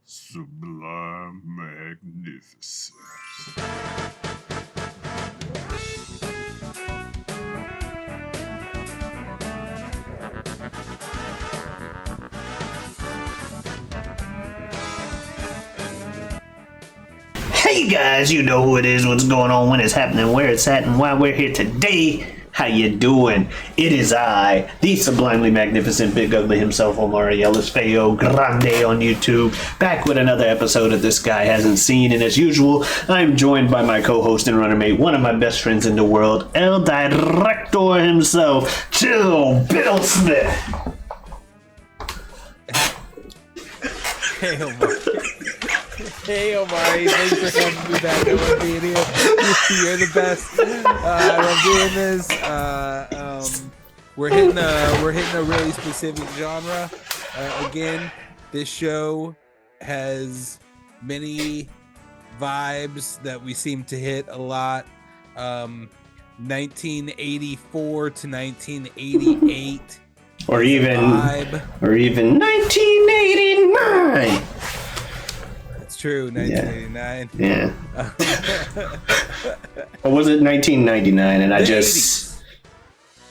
Sublime magnificence. Hey guys, you know who it is, what's going on, when it's happening, where it's at, and why we're here today. How you doing? It is I, the sublimely magnificent Big Ugly himself, Omari Ellis Feo Grande on YouTube, back with another episode of This Guy Hasn't Seen. And as usual, I'm joined by my co-host and runner mate, one of my best friends in the world, El Director himself, Jill Biddlesmith. Hey, Omari. Hey, Omari. Thanks for having me back. I love being here. You're the best. I love doing this. We're hitting a really specific genre. Again, this show has many vibes that we seem to hit a lot. 1984 to 1988. Or even 1989. That's true, 1989. Yeah. Or was it 1999? And I just 80s.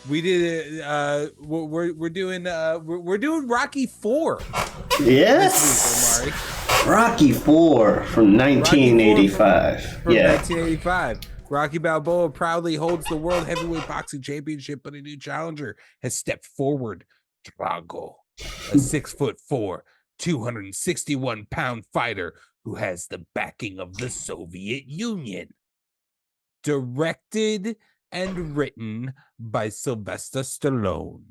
We did it. We're doing Rocky 4. Yes. This week, Omari. Rocky 4 from 1985. From 1985. Rocky Balboa proudly holds the World Heavyweight Boxing Championship, but a new challenger has stepped forward. Drago, a 6'4", 261-pound fighter who has the backing of the Soviet Union. Directed and written by Sylvester Stallone.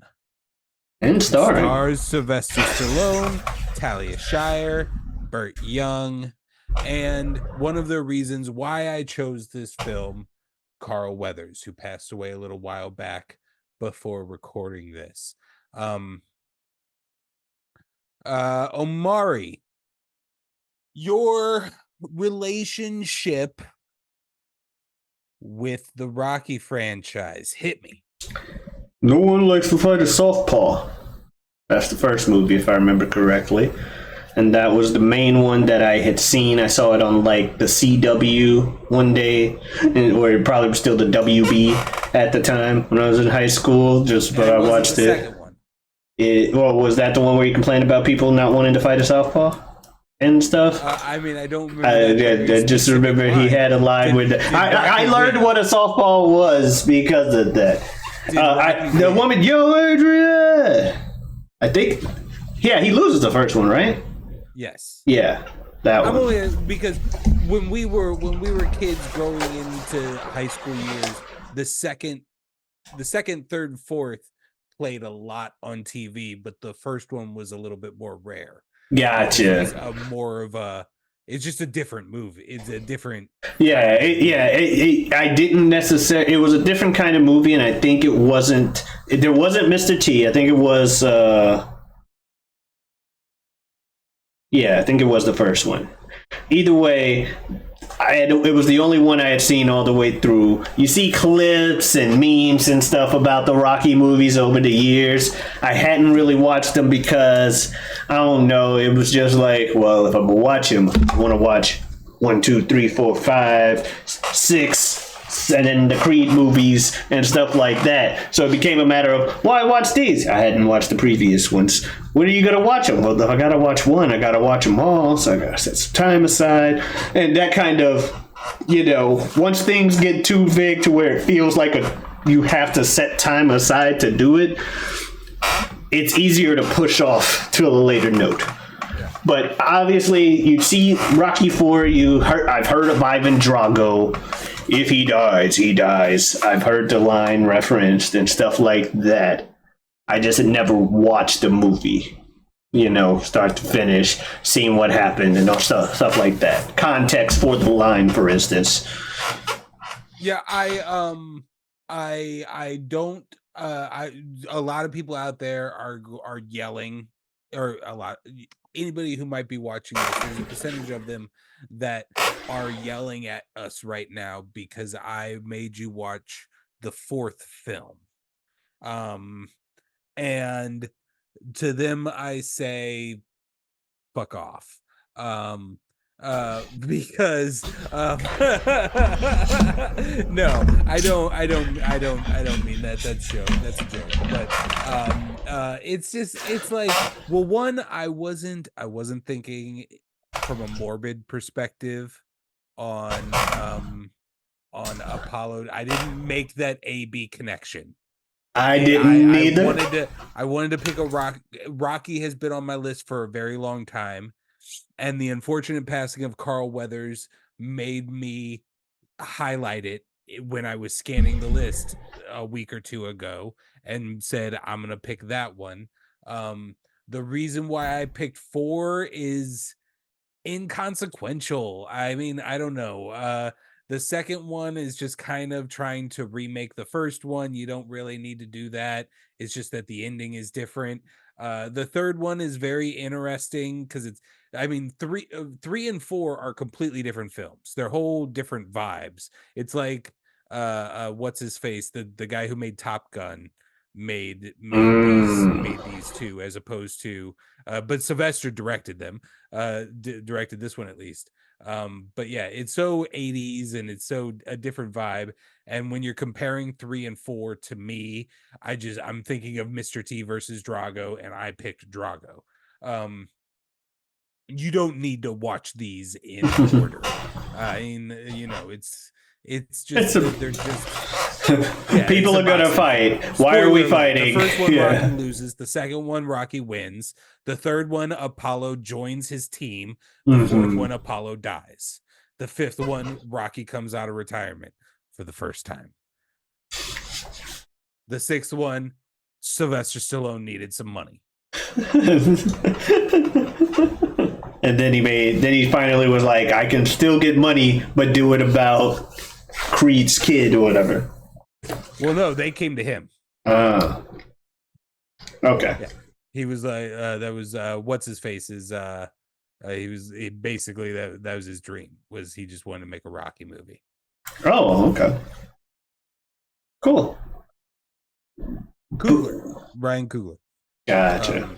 And starring. Stars Sylvester Stallone, Talia Shire, Burt Young, and one of the reasons why I chose this film, Carl Weathers, who passed away a little while back before recording this. Omari, your relationship with the Rocky franchise, hit me. No one likes to fight a southpaw. That's the first movie, if I remember correctly. And that was the main one that I had seen. I saw it on like the CW one day, or it probably was still the WB at the time when I was in high school. But I watched it. Second one. Well, was that the one where you complained about people not wanting to fight a southpaw and stuff? I mean, I don't remember. I just remember he had a line with. I learned what a southpaw was because of that. The woman, yo, Adrian. I think, yeah, he loses the first one, right? Yes. Yeah, that one. Only because when we were kids growing into high school years, the second, third, and fourth played a lot on TV, but the first one was a little bit more rare. Gotcha. It's just a different movie. It's a different. Yeah, I didn't necessarily. It was a different kind of movie, and I think it wasn't. There wasn't Mr. T. I think it was. Yeah, I think it was the first one. Either way, it was the only one I had seen all the way through. You see clips and memes and stuff about the Rocky movies over the years. I hadn't really watched them because, I don't know, it was just like, well, if I'm going to watch them, I want to watch 1, 2, 3, 4, 5, 6, and then the Creed movies and stuff like that. So it became a matter of, why watch these? I hadn't watched the previous ones. When are you going to watch them? Well, if I got to watch one, I got to watch them all, so I got to set some time aside. And that kind of, once things get too big to where it feels like you have to set time aside to do it, it's easier to push off to a later note. But obviously, you see Rocky 4, I've heard of Ivan Drago. If he dies, he dies. I've heard the line referenced and stuff like that. I just had never watched the movie, start to finish, seeing what happened and stuff like that. Context for the line, for instance. Yeah, I don't. A lot of people out there are yelling, or anybody who might be watching this, there's a percentage of them that are yelling at us right now because I made you watch the fourth film. And to them, I say, fuck off. Because no, I don't mean that. That's a joke. But it's like, well, one, I wasn't thinking from a morbid perspective on Apollo. I didn't make that A-B connection. I didn't either. I wanted to pick a Rocky has been on my list for a very long time, and the unfortunate passing of Carl Weathers made me highlight it when I was scanning the list a week or two ago and said I'm gonna pick that one. The reason why I picked 4 is inconsequential. I mean, I don't know. The second one is just kind of trying to remake the first one. You don't really need to do that. It's just that the ending is different. The third one is very interesting because I mean, 3 and 4 are completely different films. They're whole different vibes. It's like what's his face? The guy who made Top Gun made these 2, as opposed to but Sylvester directed them. Directed this one at least. But yeah, it's so 80s and it's so a different vibe. And when you're comparing 3 and 4 to me, I'm thinking of Mr. T versus Drago, and I picked Drago. You don't need to watch these in order. I mean, you know, it's just they're just people are gonna fight. Why are we fighting? The first one Rocky loses. The second one Rocky wins. The third one Apollo joins his team. The fourth one Apollo dies. The fifth one Rocky comes out of retirement for the first time. The sixth one Sylvester Stallone needed some money. And then he finally was like, I can still get money, but do it about Creed's kid or whatever. Well, no, they came to him. Okay. Yeah. He was like, that was what's his face is basically that was his dream, was he just wanted to make a Rocky movie. Oh, okay. Cool. Ryan Coogler. Gotcha.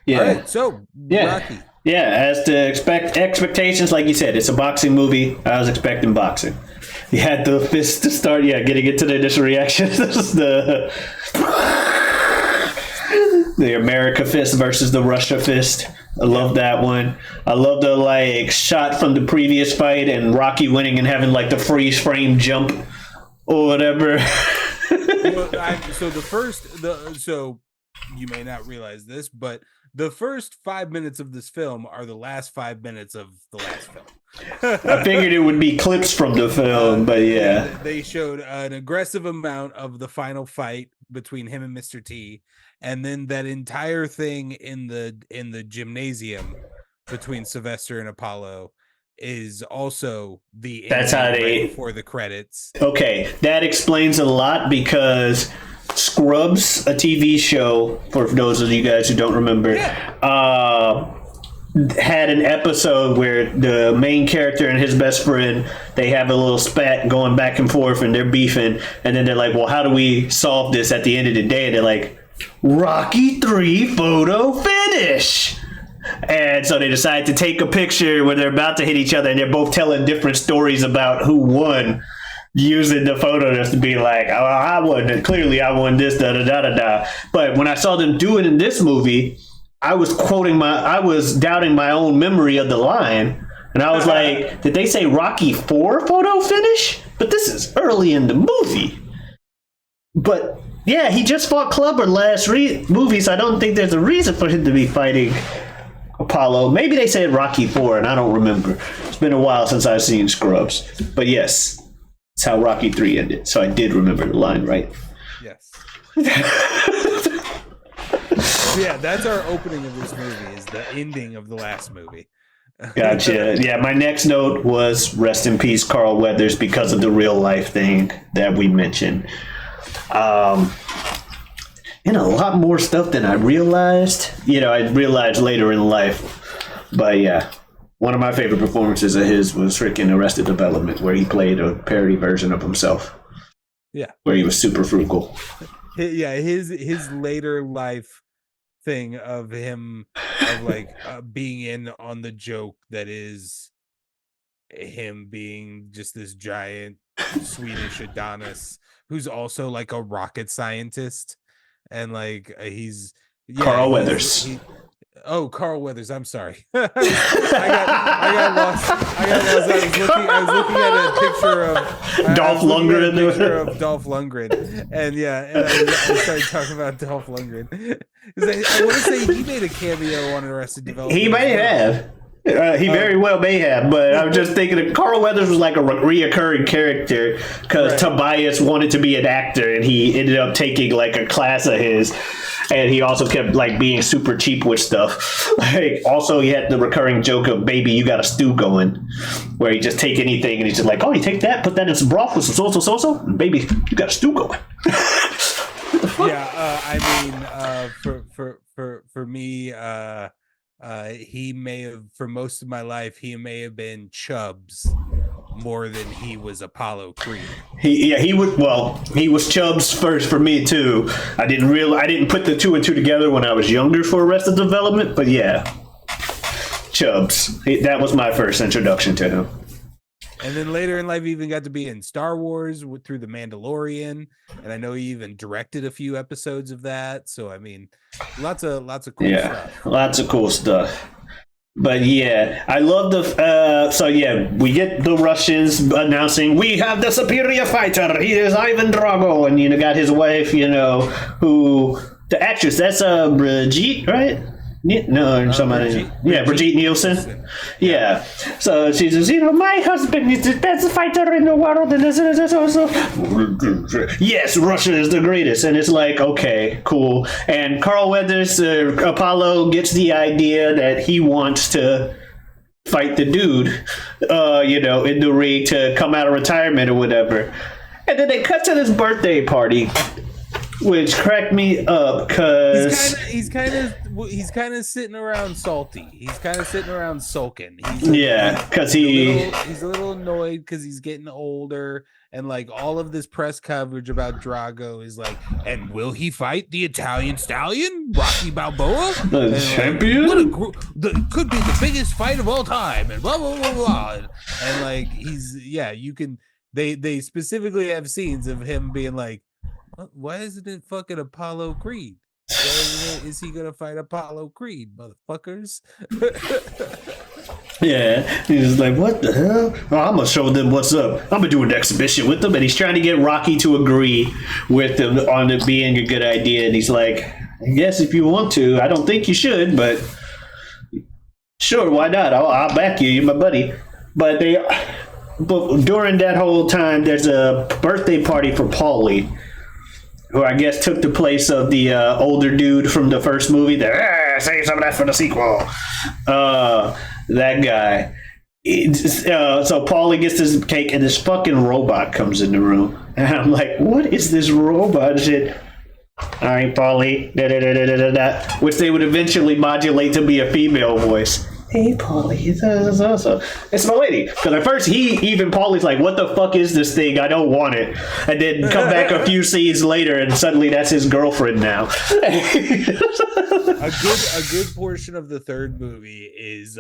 Yeah. All right, so Rocky. Yeah, as to expectations, like you said, it's a boxing movie. I was expecting boxing. You had the fist to start. Yeah, getting into the initial reactions. the America fist versus the Russia fist. I love that one. I love the shot from the previous fight and Rocky winning and having the freeze frame jump or whatever. So you may not realize this, but the first 5 minutes of this film are the last 5 minutes of the last film. I figured it would be clips from the film, but yeah. They showed an aggressive amount of the final fight between him and Mr. T, and then that entire thing in the gymnasium between Sylvester and Apollo is also the that's how they before the credits. Okay, that explains a lot, because Scrubs, a TV show, for those of you guys who don't remember, had an episode where the main character and his best friend, they have a little spat going back and forth and they're beefing, and then they're like, well, how do we solve this at the end of the day? And they're like, Rocky 3 photo finish. And so they decide to take a picture when they're about to hit each other, and they're both telling different stories about who won, using the photo just to be like, oh, I won. Clearly, I won this, da da da da da. But when I saw them do it in this movie, I was doubting my own memory of the line, and I was like, did they say Rocky 4 photo finish? But this is early in the movie. But yeah, he just fought Clubber last movie, so I don't think there's a reason for him to be fighting Apollo. Maybe they said Rocky 4, and I don't remember. It's been a while since I've seen Scrubs. But yes, it's how Rocky 3 ended. So I did remember the line, right? Yes. Yeah, that's our opening of this movie, is the ending of the last movie. Gotcha. Yeah, my next note was rest in peace, Carl Weathers, because of the real life thing that we mentioned. And a lot more stuff than I realized. I realized later in life. But yeah, one of my favorite performances of his was freaking Arrested Development, where he played a parody version of himself. Yeah. Where he was super frugal. Yeah, his later life thing of him of like being in on the joke that is him being just this giant Swedish Adonis who's also like a rocket scientist, and like he's Carl Weathers. Carl Weathers. I'm sorry. I got lost. I was looking at a picture of Dolph Lundgren. Dolph Lundgren, and I started talking about Dolph Lundgren. I want to say he made a cameo on Arrested Development. He may have. He very well may have, but I'm just thinking that Carl Weathers was like a reoccurring character because Tobias wanted to be an actor, and he ended up taking like a class of his, and he also kept like being super cheap with stuff. Like, also he had the recurring joke of "baby, you got a stew going," where he just take anything and he's just like, "Oh, you take that, put that in some broth with some so, baby, you got a stew going." Yeah, I mean, for me, he may have, for most of my life, he may have been Chubbs more than he was Apollo Creed. He was Chubbs first for me too. I didn't put the two and two together when I was younger for Arrested Development, but yeah, Chubbs. That was my first introduction to him. And then later in life, he even got to be in Star Wars through The Mandalorian, and I know he even directed a few episodes of that. So I mean, lots of cool stuff. Lots of cool stuff. But yeah, I love we get the Russians announcing we have the superior fighter. He is Ivan Drago, and got his wife, who the actress that's Brigitte, right? No, somebody. Brigitte Nielsen. Yeah. So she says, my husband is the best fighter in the world, and this also. Yes, Russia is the greatest, and it's like, okay, cool. And Carl Weathers, Apollo, gets the idea that he wants to fight the dude, in the ring to come out of retirement or whatever. And then they cut to this birthday party, which cracked me up because he's kind of sitting around salty. He's kind of sitting around sulking. Because he's a little annoyed because he's getting older, and like all of this press coverage about Drago is like, and will he fight the Italian Stallion, Rocky Balboa, the champion? Could be the biggest fight of all time, and blah blah blah blah. And like they specifically have scenes of him being like, why isn't it fucking Apollo Creed? Is he gonna fight Apollo Creed, motherfuckers? Yeah, he's like, what the hell? Oh, I'm gonna show them what's up. I'm gonna do an exhibition with them, and he's trying to get Rocky to agree with him on it being a good idea. And he's like, I guess if you want to, I don't think you should, but sure, why not? I'll back you. You're my buddy. But during that whole time, there's a birthday party for Paulie, who I guess took the place of the older dude from the first movie. Save some of that for the sequel. That guy. So Paulie gets this cake, and this fucking robot comes in the room. And I'm like, what is this robot shit? All right, Paulie. Da-da-da-da-da-da. Which they would eventually modulate to be a female voice. Hey, Paulie, it's my lady. Because at first, Paulie's like, what the fuck is this thing? I don't want it. And then come back a few scenes later, and suddenly that's his girlfriend now. A good portion of the third movie is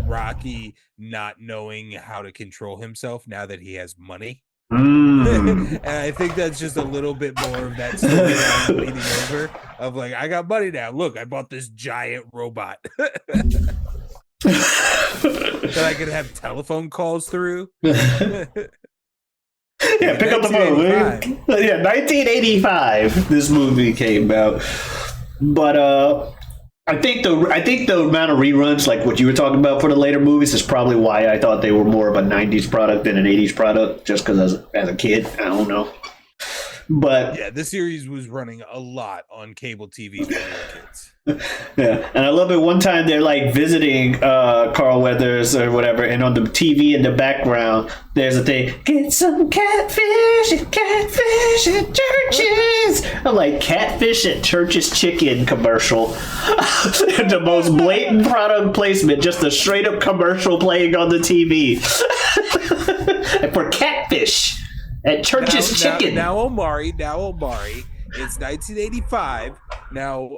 Rocky not knowing how to control himself now that he has money. And I think that's just a little bit more of that storyline bleeding over of like, I got money now. Look, I bought this giant robot that I could have telephone calls through. Yeah, pick up the phone. Yeah, 1985. This movie came out, but I think the amount of reruns, like what you were talking about for the later movies, is probably why I thought they were more of a 90s product than an 80s product, just because as a kid, I don't know. But yeah, this series was running a lot on cable TV for kids. Yeah, and I love it. One time they're like visiting Carl Weathers or whatever, and on the TV in the background, there's a thing, get some catfish at Church's. I'm like, catfish at Church's chicken commercial. The most blatant product placement, just a straight up commercial playing on the TV. For catfish at Church's chicken. Now Omari, It's 1985 now.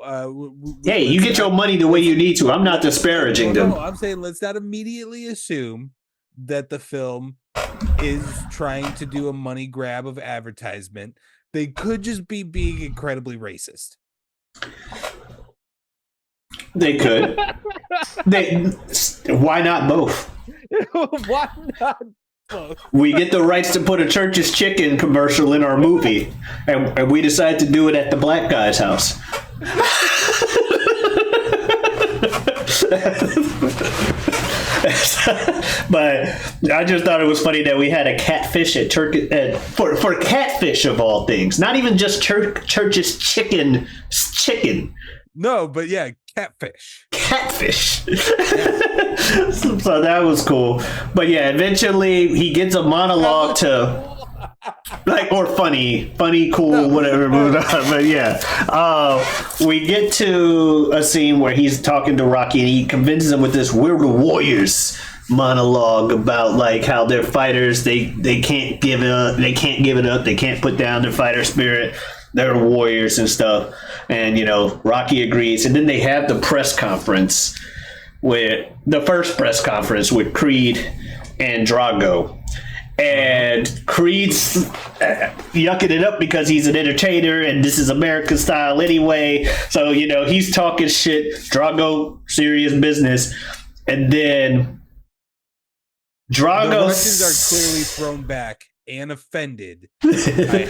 Hey, you get your money the way you need to. I'm not disparaging them. No, I'm saying let's not immediately assume that the film is trying to do a money grab of advertisement. They could just be being incredibly racist. They could. Why not both? Why not both? We get the rights to put a Church's Chicken commercial in our movie, and we decide to do it at the black guy's house. But I just thought it was funny that we had a catfish at for catfish of all things. Not even just Church's chicken. No, but yeah, catfish. Catfish. So that was cool. But yeah, eventually he gets a monologue to or funny, cool, whatever. But yeah, we get to a scene where he's talking to Rocky and he convinces him with this "We're the Warriors" monologue about like how they're fighters. They can't give it up. They can't put down their fighter spirit. They're warriors and stuff. And Rocky agrees. And then they have the press conference the first press conference with Creed and Drago. And Creed's yucking it up because he's an entertainer and this is American style anyway. So, he's talking shit. Drago, serious business. And then Drago... The Russians are clearly thrown back and offended by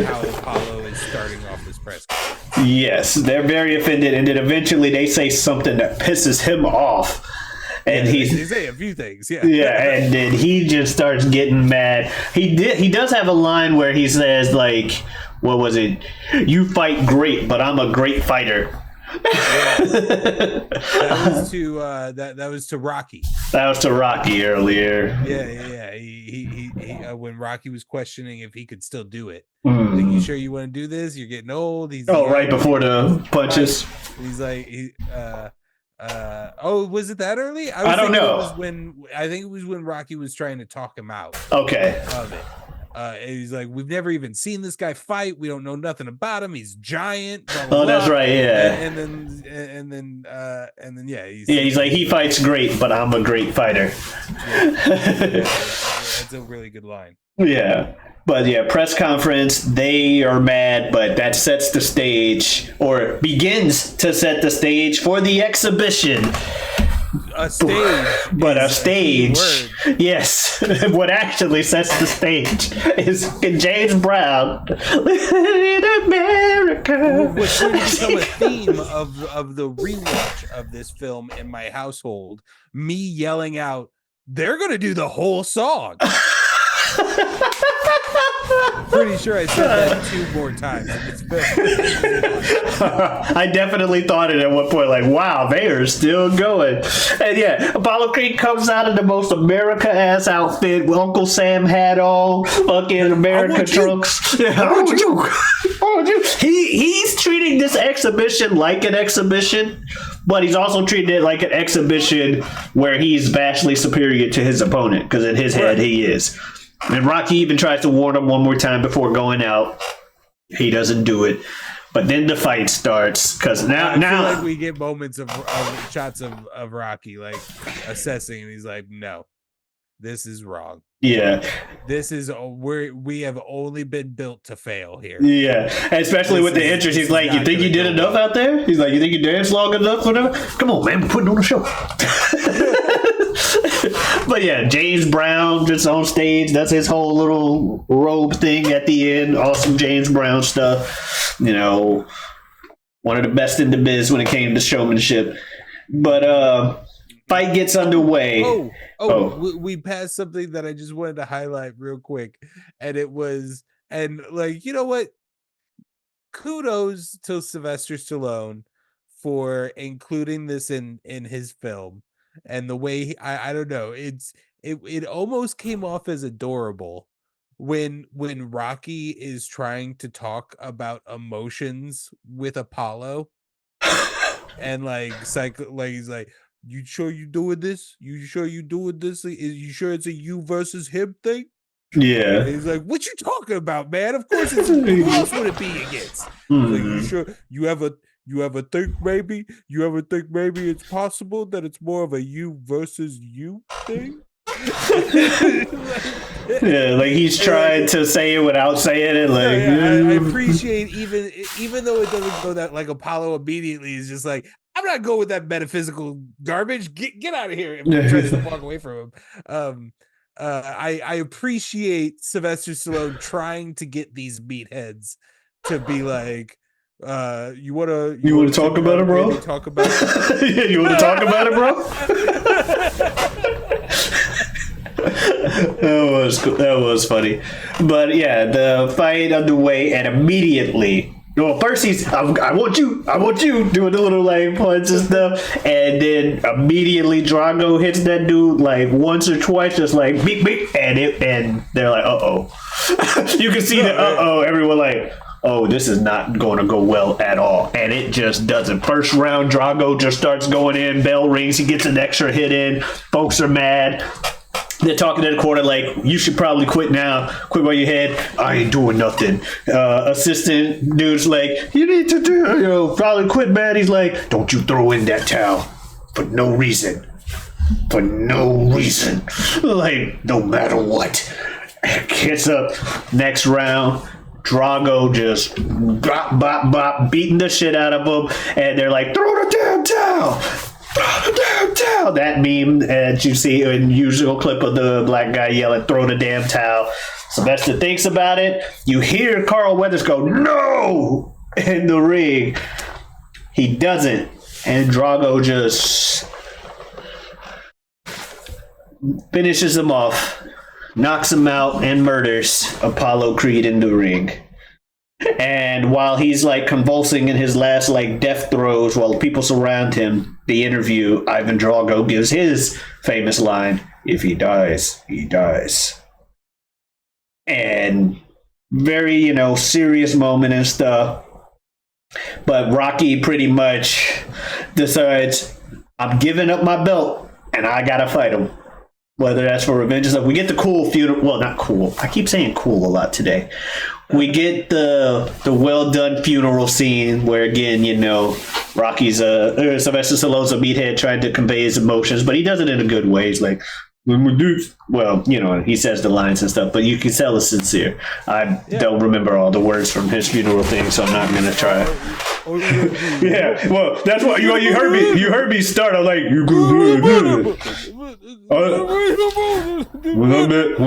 how Apollo is starting off this press conference. Yes, they're very offended. And then eventually they say something that pisses him off. And they say a few things, yeah, and then he just starts getting mad. He does have a line where he says, like, what was it? "You fight great, but I'm a great fighter." Yeah. That was to Rocky. That was to Rocky earlier. Yeah. He when Rocky was questioning if he could still do it. Like, "You sure you want to do this? You're getting old." Right before the punches. He's like, was it that early? I don't know. I think it was when Rocky was trying to talk him out. Okay. Of it. And he's like, "We've never even seen this guy fight. We don't know nothing about him. He's giant." Blah, blah, that's right. Yeah. And then yeah. He's like, "He fights great, but I'm a great fighter." That's a really good line. Yeah. But yeah, press conference, they are mad, but that sets the stage, or begins to set the stage for the exhibition. A stage. But a stage. Yes. What actually sets the stage is James Brown in America. What's going to become a theme of the rewatch of this film in my household, me yelling out, "They're going to do the whole song." Pretty sure I said that 2 more times. I definitely thought it at one point, like, wow, they are still going. And yeah, Apollo Creed comes out in the most America-ass outfit with Uncle Sam hat on, fucking America trunks. He's treating this exhibition like an exhibition, but he's also treating it like an exhibition where he's vastly superior to his opponent, because in his head he is. And Rocky even tries to warn him one more time before going out. He doesn't do it. But then the fight starts, because now feel like we get moments of shots of Rocky like assessing, and he's like, "No, this is wrong. Yeah, this is we have only been built to fail here." Yeah, especially with the entrance. He's like, "You think you did enough out there?" He's like, "You think you danced long enough? Whatever. Come on, man, we're putting on a show." But yeah, James Brown just on stage. That's his whole little robe thing at the end. Awesome James Brown stuff. One of the best in the biz when it came to showmanship. But fight gets underway. We passed something that I just wanted to highlight real quick, and it was, and like, you know what? Kudos to Sylvester Stallone for including this in his film. And the way I don't know, it almost came off as adorable when Rocky is trying to talk about emotions with Apollo, and he's like, "You sure you doing this? You sure you doing this? You sure it's a you versus him thing?" Yeah. He's like, "What you talking about, man? Of course it's who else would it be against?" Like, you sure you ever think maybe it's possible that it's more of a you versus you thing? Yeah, like he's trying to say it without saying it. Like, I appreciate even though it doesn't go that like Apollo immediately is just like, I'm not going with that metaphysical garbage. Get out of here and tries to walk away from him. I appreciate Sylvester Stallone trying to get these meatheads to be like, you wanna talk about it, bro? Talk about it. Yeah, you want to talk about it, bro? That was funny. But yeah, the fight underway, and immediately, well, first he's I want you doing the little like punch and stuff, and then immediately Drago hits that dude like once or twice, just like beep beep, and they're like, uh-oh. You can see the uh-oh, everyone like, oh, this is not going to go well at all. And it just doesn't. First round, Drago just starts going in, bell rings, he gets an extra hit in, folks are mad. They're talking in the corner like, you should probably quit now. Quit while you're ahead. I ain't doing nothing. Assistant dude's like, you need to probably quit, man. He's like, don't you throw in that towel for no reason. For no reason. Like, no matter what. Gets up. Next round, Drago just bop, bop, bop, beating the shit out of him. And they're like, throw the damn towel. That meme that you see in usual clip of the black guy yelling, throw the damn towel. Sylvester thinks about it. You hear Carl Weathers go, no, in the ring. He doesn't. And Drago just finishes him off, knocks him out, and murders Apollo Creed in the ring. And while he's like convulsing in his last like death throes, while people surround him, the interview, Ivan Drago gives his famous line, if he dies, he dies. And very, serious moment and stuff. But Rocky pretty much decides, I'm giving up my belt and I gotta fight him. Whether that's for revenge or stuff. We get the cool funeral. Well, not cool. I keep saying cool a lot today. We get the well done funeral scene where again, Rocky's Sylvester Stallone's a meathead trying to convey his emotions, but he does it in a good way. He's like, well, he says the lines and stuff, but you can tell it's sincere. I don't remember all the words from his funeral thing, so I'm not gonna try. Yeah, well, that's why you heard me. You heard me start. I'm like, you go. When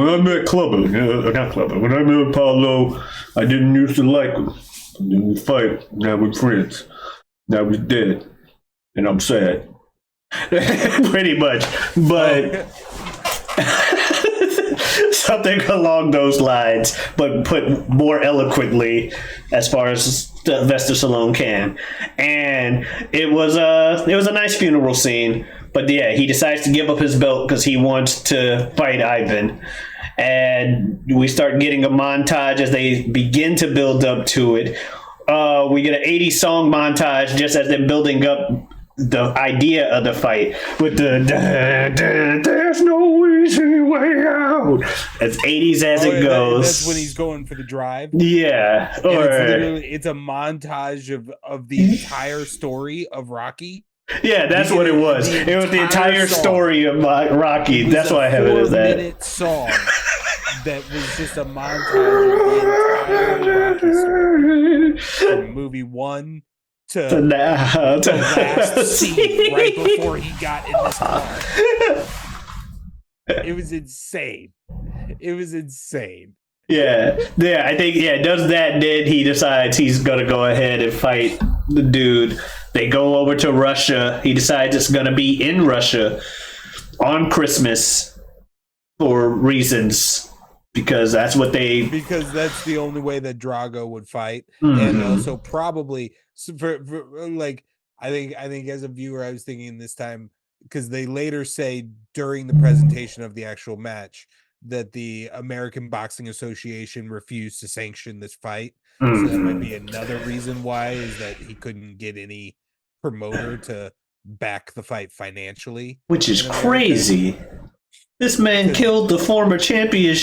I met Clubber, not Clubber. When I met Apollo, I didn't used to like him. Then we fight. Now we're friends. Now he's dead, and I'm sad. Pretty much, but something along those lines, but put more eloquently as far as Sylvester Stallone can. And it was a nice funeral scene. But yeah, he decides to give up his belt because he wants to fight Ivan. And we start getting a montage as they begin to build up to it. We get an 80s song montage just as they're building up the idea of the fight with the there's no easy way out. As 80s as it goes. That's when he's going for the drive. Yeah. Or it's a montage of the entire story of Rocky. Yeah, that's what it was. It was the entire story of Rocky. That's why I have it as that. 4-minute song that was just a montage of the entire Rocky story. From movie 1 to last scene right before he got in this car. It was insane. Yeah, I think, does that, then he decides he's gonna go ahead and fight the dude. They go over to Russia. He decides it's gonna be in Russia on Christmas for reasons, because that's the only way that Drago would fight. Mm-hmm. And also probably for like, I think as a viewer, I was thinking this time, because they later say during the presentation of the actual match that the American Boxing Association refused to sanction this fight. Mm-hmm. So that might be another reason why, is that he couldn't get any promoter to back the fight financially. Which is crazy. This man killed the former champion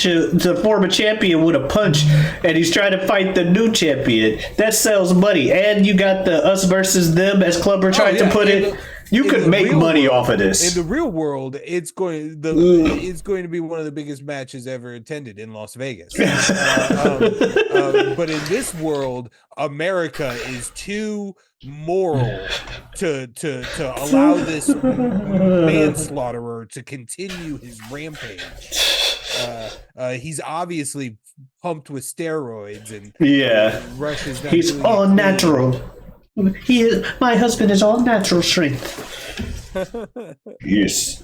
with a punch, and he's trying to fight the new champion. That sells money, and you got the us versus them, as Clubber tried to put it. You could make money off of this. In the real world, it's going to be one of the biggest matches ever attended in Las Vegas. But in this world, America is too moral to allow this manslaughterer to continue his rampage. He's obviously pumped with steroids, and Russia's he's all natural. My husband is all natural strength. Yes.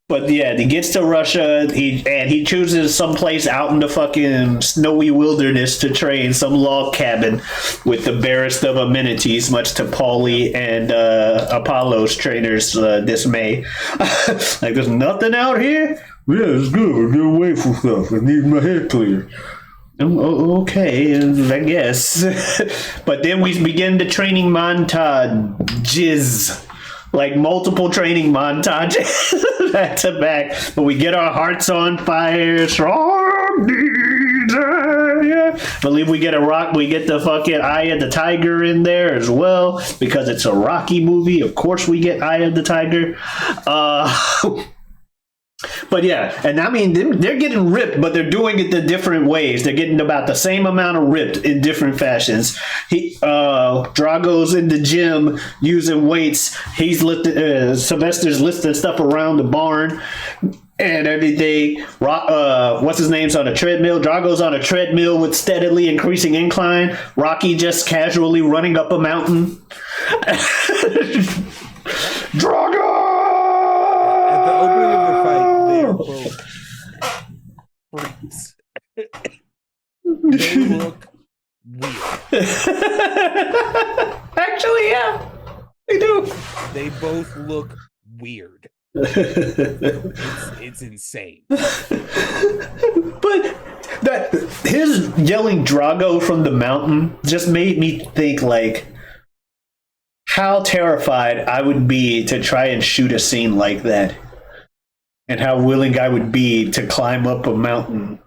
But yeah, he gets to Russia, he chooses some place out in the fucking snowy wilderness to train, some log cabin with the barest of amenities, much to Paulie and Apollo's trainers' dismay. Like, there's nothing out here? Yeah, it's good. Get away from stuff. I need my head clear. Okay, I guess. But then we begin the training montages. Like multiple training montages back to back. But we get our hearts on fire. Strong desire. Believe we get the fucking Eye of the Tiger in there as well. Because it's a Rocky movie. Of course we get Eye of the Tiger. But yeah, and I mean, they're getting ripped, but they're doing it the different ways. They're getting about the same amount of ripped in different fashions. Drago's in the gym using weights. He's Sylvester's lifting stuff around the barn and everything. What's his name's on a treadmill. Drago's on a treadmill with steadily increasing incline. Rocky just casually running up a mountain. Drago! Freaks. They look weird. Actually, yeah, they do. They both look weird. It's insane. But his yelling Drago from the mountain just made me think, like, how terrified I would be to try and shoot a scene like that. And how willing I would be to climb up a mountain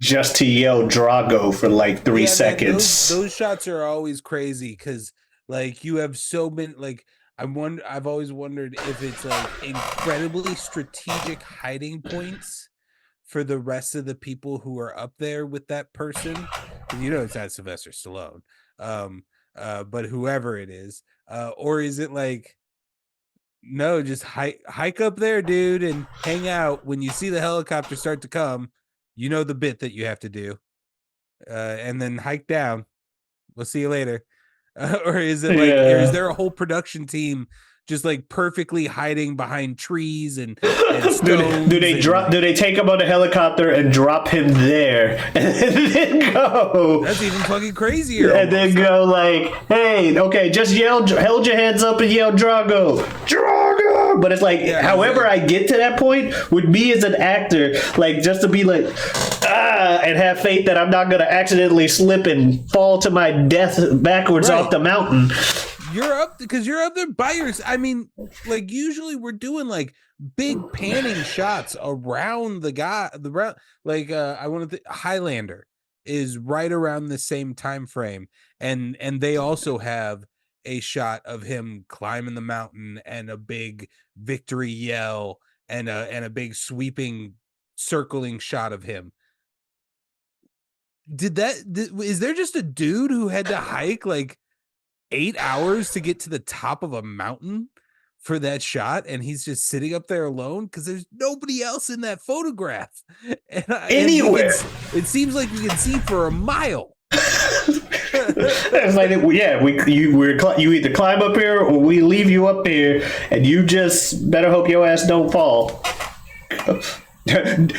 just to yell Drago for like 3 seconds. Those shots are always crazy because, like, you have so many. Like, I've always wondered if it's like incredibly strategic hiding points for the rest of the people who are up there with that person. You know, it's not Sylvester Stallone, but whoever it is, or is it like? No, just hike up there, dude, and hang out. When you see the helicopter start to come, you know the bit that you have to do, and then hike down. We'll see you later. Or is it like, or is there a whole production team just like perfectly hiding behind trees and stones? Do they take him on a helicopter and drop him there, and then go? That's even fucking crazier. And then go like, hey, okay, just hold your hands up and yell Drago. But it's like, however I get to that point, with me as an actor, like, just to be like, and have faith that I'm not gonna accidentally slip and fall to my death backwards off the mountain. You're up there by yourself. I mean, like, usually we're doing like big panning shots around the guy. I want to Highlander is right around the same time frame, and they also have a shot of him climbing the mountain and a big victory yell and a big sweeping circling shot of him. Is there just a dude who had to hike like 8 hours to get to the top of a mountain for that shot, and he's just sitting up there alone because there's nobody else in that photograph anywhere? It seems like we can see for a mile. It's like, you either climb up here or we leave you up here, and you just better hope your ass don't fall.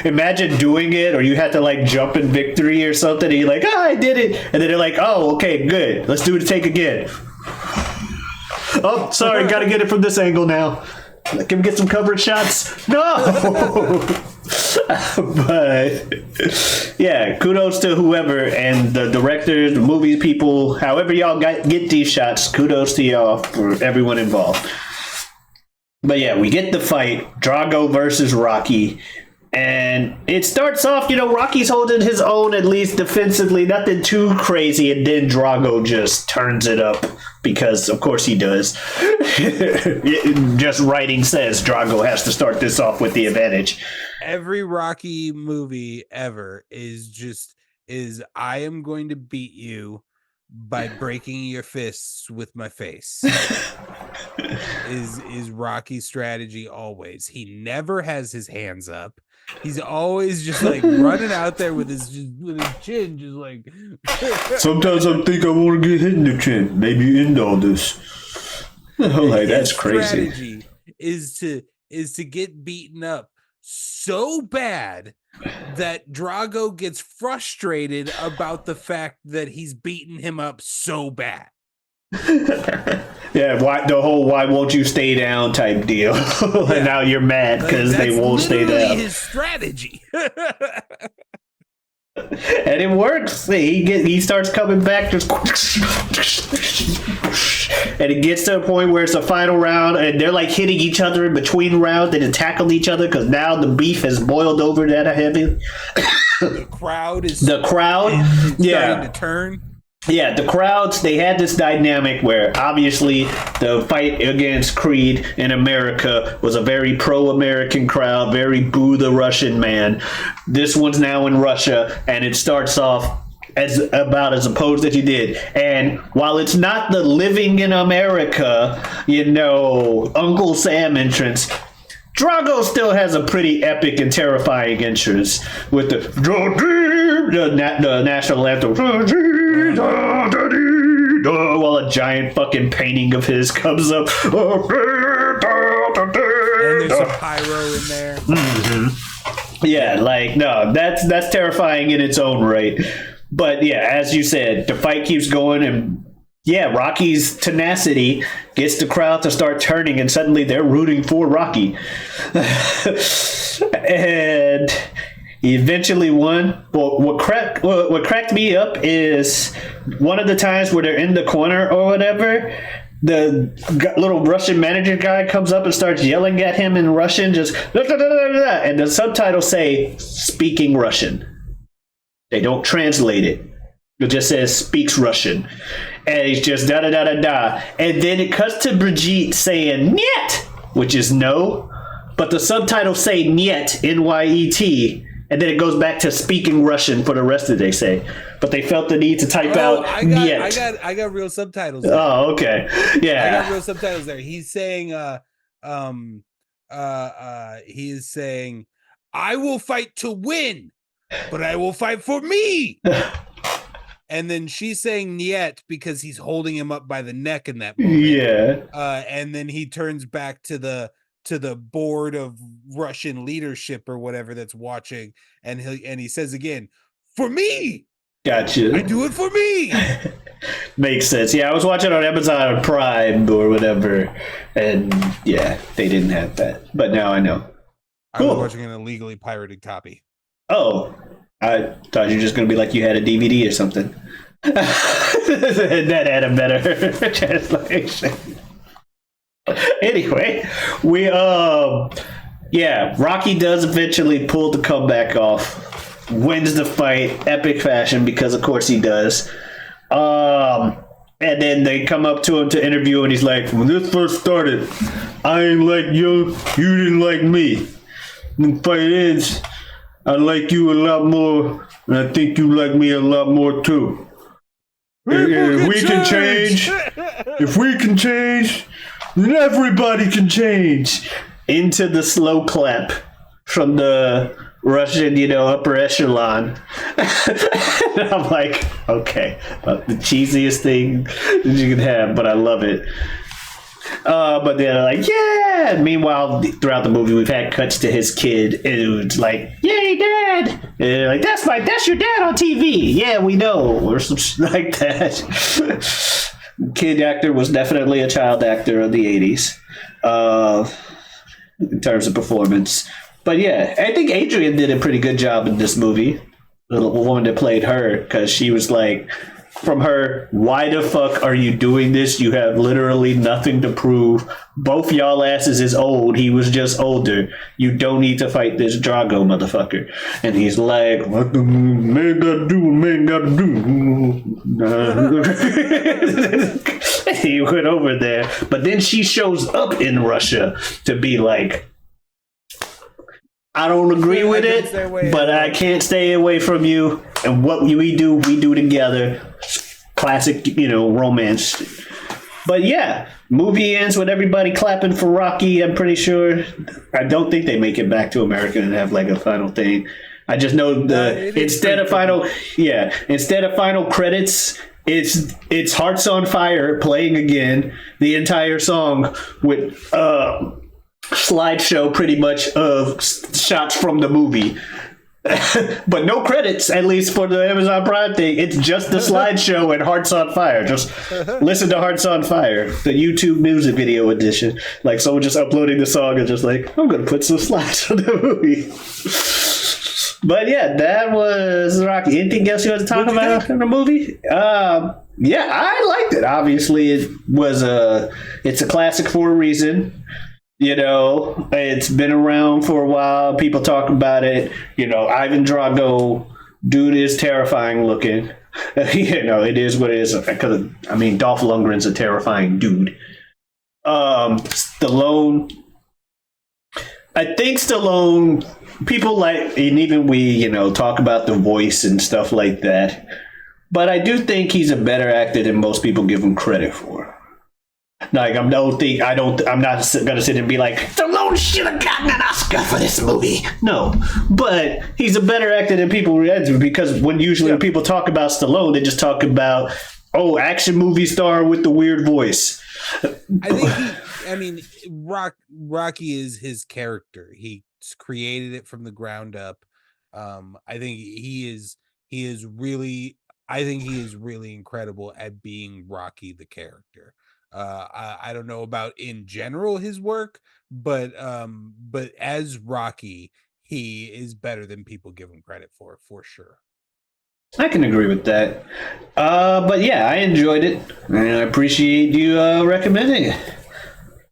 Imagine doing it, or you had to like jump in victory or something, and you're like, I did it, and then they're like, oh, okay, good, let's do the take again. Oh, sorry, gotta get it from this angle now. Can we get some coverage shots? No. But yeah, kudos to whoever and the directors, the movie people, however y'all get these shots. Kudos to y'all for everyone involved. But yeah, we get the fight, Drago versus Rocky. And it starts off, Rocky's holding his own, at least defensively, nothing too crazy. And then Drago just turns it up because, of course, he does. Just writing says Drago has to start this off with the advantage. Every Rocky movie ever is I am going to beat you by breaking your fists with my face. is Rocky's strategy always. He never has his hands up. He's always just like running out there with his chin just like sometimes I think I want to get hit in the chin, maybe end all this. Like, that's crazy. Strategy is to get beaten up so bad that Drago gets frustrated about the fact that he's beaten him up so bad. Yeah, why won't you stay down type deal. And now you're mad because they won't stay down. His strategy. And it works. He starts coming back, just and it gets to a point where it's a final round, and they're like hitting each other in between rounds and tackling each other because now the beef has boiled over that heavy. The crowd is starting to turn. Yeah, the crowds, they had this dynamic where obviously the fight against Creed in America was a very pro-American crowd, very boo the Russian man. This one's now in Russia, and it starts off as opposed that you did. And while it's not the living in America, Uncle Sam entrance, Drago still has a pretty epic and terrifying entrance with the national anthem while a giant fucking painting of his comes up. And there's some pyro in there. Mm-hmm. Yeah, that's terrifying in its own right. But yeah, as you said, the fight keeps going, and yeah, Rocky's tenacity gets the crowd to start turning, and suddenly they're rooting for Rocky. And he eventually won. Well, what cracked me up is one of the times where they're in the corner or whatever, the little Russian manager guy comes up and starts yelling at him in Russian, just da, da, da, da, da, and the subtitles say speaking Russian. They don't translate it. It just says speaks Russian. And he's just da da da da da. And then it cuts to Brigitte saying "niet," which is no, but the subtitles say "niet," N-Y-E-T, and then it goes back to speaking Russian for the rest of it, they say. But they felt the need to type out "niet." I got real subtitles there. Oh, okay. Yeah. I got real subtitles there. He's saying he is saying, "I will fight to win, but I will fight for me." And then she's saying "niet" because he's holding him up by the neck in that moment. Yeah. And then he turns back to the board of Russian leadership or whatever that's watching, and he says again, "For me." Gotcha. I do it for me. Makes sense. Yeah, I was watching on Amazon Prime or whatever, and yeah, they didn't have that. But now I know. Cool. I was watching an illegally pirated copy. Oh. I thought you were just going to be like you had a DVD or something. That had a better translation. Anyway, Rocky does eventually pull the comeback off, wins the fight, epic fashion, because of course he does. And then they come up to him to interview, and he's like, "When this first started, I ain't like you didn't like me. When the fight ends, I like you a lot more, and I think you like me a lot more too. If we can change, then everybody can change." Into the slow clap from the Russian, upper echelon. And I'm like, okay, the cheesiest thing that you can have, but I love it. But they're like, yeah. Meanwhile, throughout the movie, we've had cuts to his kid, and it's like, "Yay, Dad!" And they're like, "That's your dad on TV." Yeah, we know, or some shit like that. Kid actor was definitely a child actor of the '80s, in terms of performance. But yeah, I think Adrian did a pretty good job in this movie. The woman that played her, because she was like from her, why the fuck are you doing this? You have literally nothing to prove. Both y'all asses is old. He was just older. You don't need to fight this Drago motherfucker. And he's like, what the man gotta do, man gotta do. He went over there. But then she shows up in Russia to be like, I don't agree with it, but I can't stay away from you. And what we do together. Classic, romance. But yeah, movie ends with everybody clapping for Rocky. I'm pretty sure. I don't think they make it back to America and have like a final thing. I just know instead of final credits, it's Hearts on Fire playing again, the entire song with slideshow pretty much of shots from the movie. But no credits, at least for the Amazon Prime thing. It's just the slideshow and Hearts on Fire. Just listen to Hearts on Fire, the YouTube music video edition. Like someone just uploading the song and just like, I'm going to put some slides on the movie. But yeah, that was Rocky. Anything else you want to talk about in the movie? Yeah, I liked it. Obviously, it's a classic for a reason. It's been around for a while. People talk about it. Ivan Drago, dude is terrifying looking. It is what it is. Because Dolph Lundgren's a terrifying dude. Stallone. I think Stallone. People like, and even we, talk about the voice and stuff like that. But I do think he's a better actor than most people give him credit for. Like, I'm not gonna sit and be like, Stallone should have gotten an Oscar for this movie. No, but he's a better actor than people react to, because when people talk about Stallone, they just talk about, action movie star with the weird voice. I think Rocky is his character. He created it from the ground up. I think he is really incredible at being Rocky the character. I don't know about in general his work, but as Rocky, he is better than people give him credit for sure. I can agree with that. But yeah, I enjoyed it, and I appreciate you recommending it.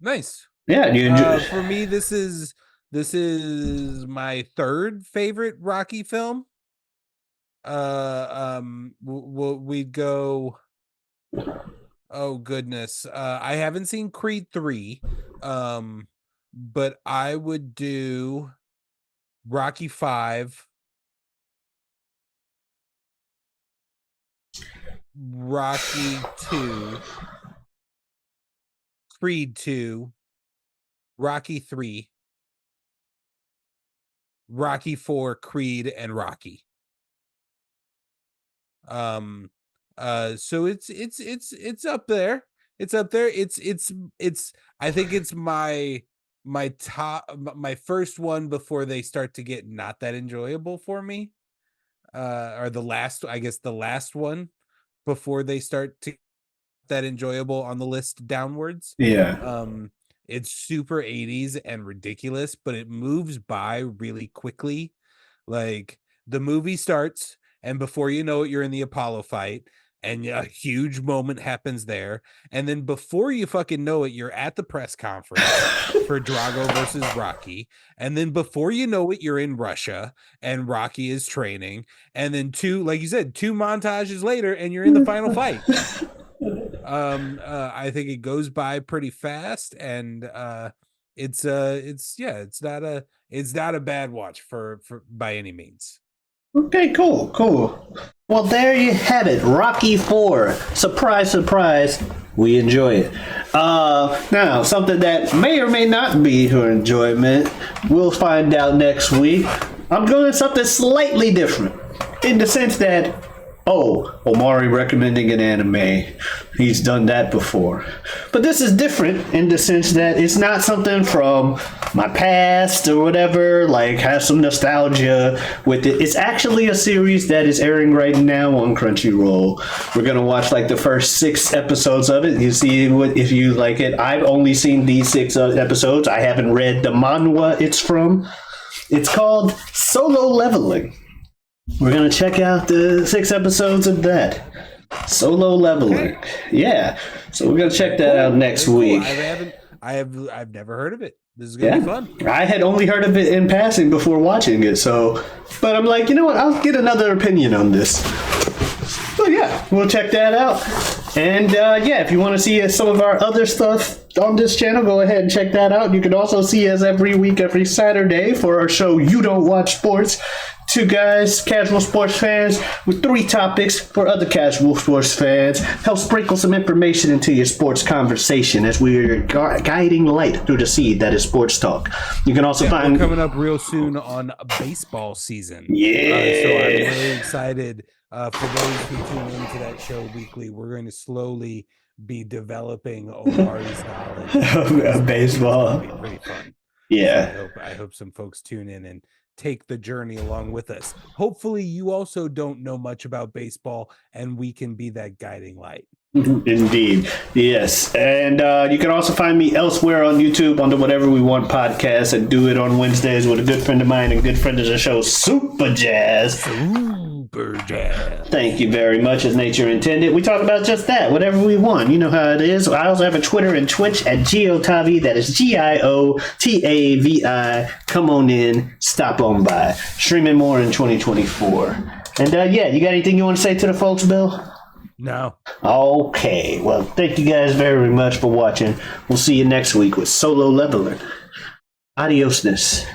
Nice. Yeah, you enjoyed it. For me, this is my third favorite Rocky film. We'd go. Oh goodness. I haven't seen Creed 3. But I would do Rocky 5, Rocky 2, Creed 2, Rocky 3, Rocky 4, Creed, and Rocky. So it's up there. It's up there. It's I think it's my first one before they start to get not that enjoyable for me. Or the last one before they start to that enjoyable on the list downwards. Yeah. It's super 80s and ridiculous, but it moves by really quickly. Like the movie starts, and before you know it, you're in the Apollo fight, and a huge moment happens there. And then before you fucking know it, you're at the press conference for Drago versus Rocky. And then before you know it, you're in Russia and Rocky is training. And then like you said, 2 montages later, and you're in the final fight. I think it goes by pretty fast, and it's not a bad watch for by any means. Okay, cool. Well, there you have it. Rocky 4. Surprise, surprise. We enjoy it. Now, something that may or may not be your enjoyment, we'll find out next week. I'm going something slightly different, in the sense that, Omari recommending an anime. He's done that before. But this is different in the sense that it's not something from my past or whatever, like has some nostalgia with it. It's actually a series that is airing right now on Crunchyroll. We're going to watch like the first 6 episodes of it. You see if you like it. I've only seen these 6 episodes. I haven't read the manhwa it's from. It's called Solo Leveling. We're going to check out the 6 episodes of that. Solo Leveling. Okay. Yeah. So we're gonna check that out next Very cool. week. I've never heard of it. This is gonna be fun. I had only heard of it in passing before watching it, but I'm like, you know what? I'll get another opinion on this. So yeah, we'll check that out. And if you want to see some of our other stuff on this channel, go ahead and check that out. You can also see us every week, every Saturday for our show You Don't Watch Sports. Two guys, casual sports fans, with 3 topics for other casual sports fans. Help sprinkle some information into your sports conversation as we are guiding light through the sea that is sports talk. You can also find... We're coming up real soon on baseball season. Yeah. So I'm really excited for those who tune into that show weekly. We're going to slowly be developing Omari's knowledge of baseball. It'll be pretty fun. Yeah. So I hope some folks tune in and take the journey along with us. Hopefully you also don't know much about baseball and we can be that guiding light. Indeed. Yes. And you can also find me elsewhere on YouTube under Whatever We Want podcast. I do it on Wednesdays with a good friend of mine and good friend of the show, Super Jazz. Super Jazz. Thank you very much, as nature intended. We talk about just that, whatever we want. You know how it is. I also have a Twitter and Twitch at Giotavi. That is GIOTAVI. Come on in. Stop on by. Streaming more in 2024. And you got anything you want to say to the folks, Bill? No. Okay. Well, thank you guys very much for watching. We'll see you next week with Solo Leveling. Adiosness.